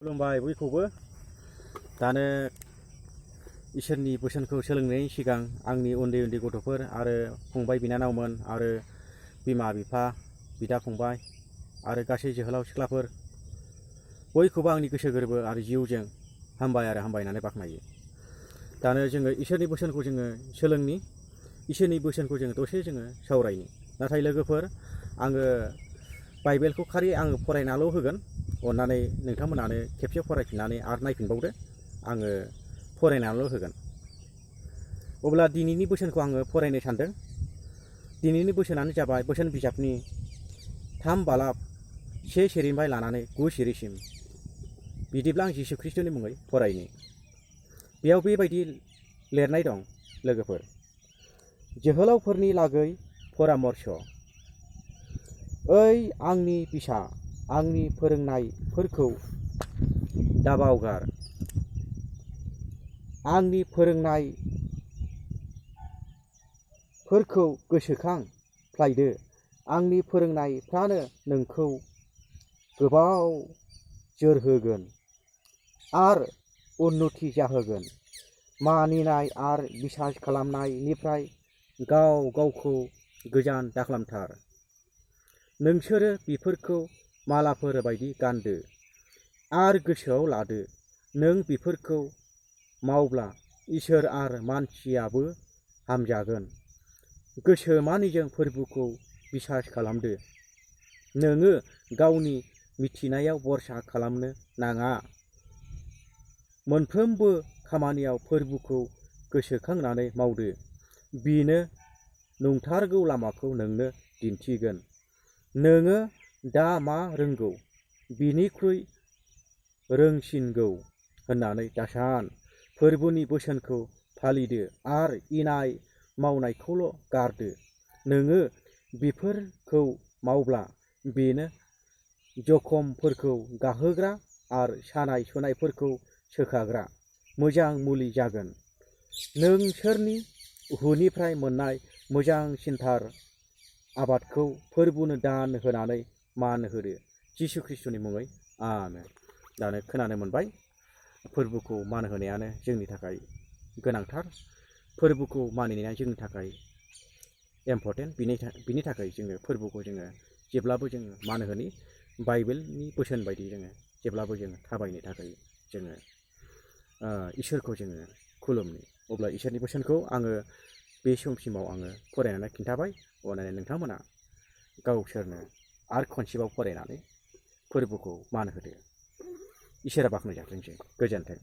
खुलुमबाय बयखौबो दानो इसोरनि बोसोनखौ सोलोंनायनि सिगां आंनि उन्दै उन्दै गथ'फोर आरो फंबाय बिनानावमोन आरो बिमा बिफा बिदा फंबाय आरो गासै जोहोलाव सिख्लाफोर बयखौबो आंनि गोसो गोरबो आरो जिउजों हामबाय आरो हामबायनानै बाख्नायो। दानो जोङो इसोरनि बोसोनखौ जोङो सोलोंनि, इसोरनि बोसोनखौ जोङो दसे जोङो सावरायनि। नाथाय लोगोफोर, आङो बाइबेलखौ खालि आङो फरायनाल' होगोन। अन्नानै नोंथांमोनानो खेबसे फरायफिननानै आरो नायफिनबावदो, आङो फरायनानैल' होगोन। अब्ला दिनैनि बोसोनखौ आङो फरायनो सानदों। दिनैनि बोसोनानो जाबाय बोसोन बिजाबनि 3 बालाब 1 सिरिनिफ्राय लानानै 9 सिरिसिम। बिदिब्ला आं जिसु ख्रिस्ट'नि मुङै फरायनि। बेयाव बेबायदि लिरनाय दं लोगोफोर, जोहोलावफोरनि लागै परामर्श। ओइ आंनि फिसा, आंनि फोरोंनायफोरखौ दाबावगार। आंनि फोरोंनायफोरखौ गोसोखां फ्लायदो। आंनि फोरोंनायफ्रानो नोंखौ गोबाव जोरहोगोन आरो उन्नति जाहोगोन। मानिनाय आरो बिसास खालामनायनिफ्राय गाव गावखौ गोजान दाखालामथार। नोंसोरो बेफोरखौ मालाफोर बायदि गानदो आरो गोसोआव लादो, नों बेफोरखौ मावब्ला इसोर आरो मानसियाबो हामजागोन। गोसोमानिजों फोरबुखौ बिसास खालामदो। नोङो गावनि मिथिनायाव भरसा खालामनो नाङा। मोनफ्रोमबो खामानियाव फोरबुखौ गोसोखांनानै मावदो। बिनो नंथारगौ लामाखौ नोंनो दिन्थिगोन। नोङो दा मा रोंगौ बिनिख्रुइ रोंसिनगौ होननानै दासान। फोरबुनि बोसोनखौ फालिदो आरो इनाय मावनायखौल' गारदो। नोङो बेफोरखौ मावब्ला बेनो जखमफोरखौ गाहोग्रा आरो सानाय सुनायफोरखौ सोखाग्रा मोजां मुलि जागोन। नोंसोरनि हुनिफ्राय मोननाय मोजांसिनथार आबादखौ फोरबुनो दान होनानै मान होदो। जिसु ख्रिस्ट'नि मुङै आमेन। दानो खोनानो मोनबाय, फोरबुखौ मान होनायानो जोंनि थाखाय गोनांथार। फोरबुखौ मानिनाया जोंनि थाखाय इम्परटेन्ट। बिनि थाखाय जोङो फोरबुखौ जोङो जेब्लाबो जोङो मान होनि। बाइबेलनि बोसोन बायदि जोङो जेब्लाबो जोङो थाबायनो थाखाय जोङो इसोरखौ जोङो खुलुमनि। अब्ला इसोरनि बोसोनखौ आङो बे समसिमाव आङो फरायनानै खिन्थाबाय। अननानै नोंथांमोना गावसोरनो आरो खनसेबाव फरायनानै फोरबुखौ मान होदो। इसोरा बाख्नायजाथोंसै। गोजोन्थों।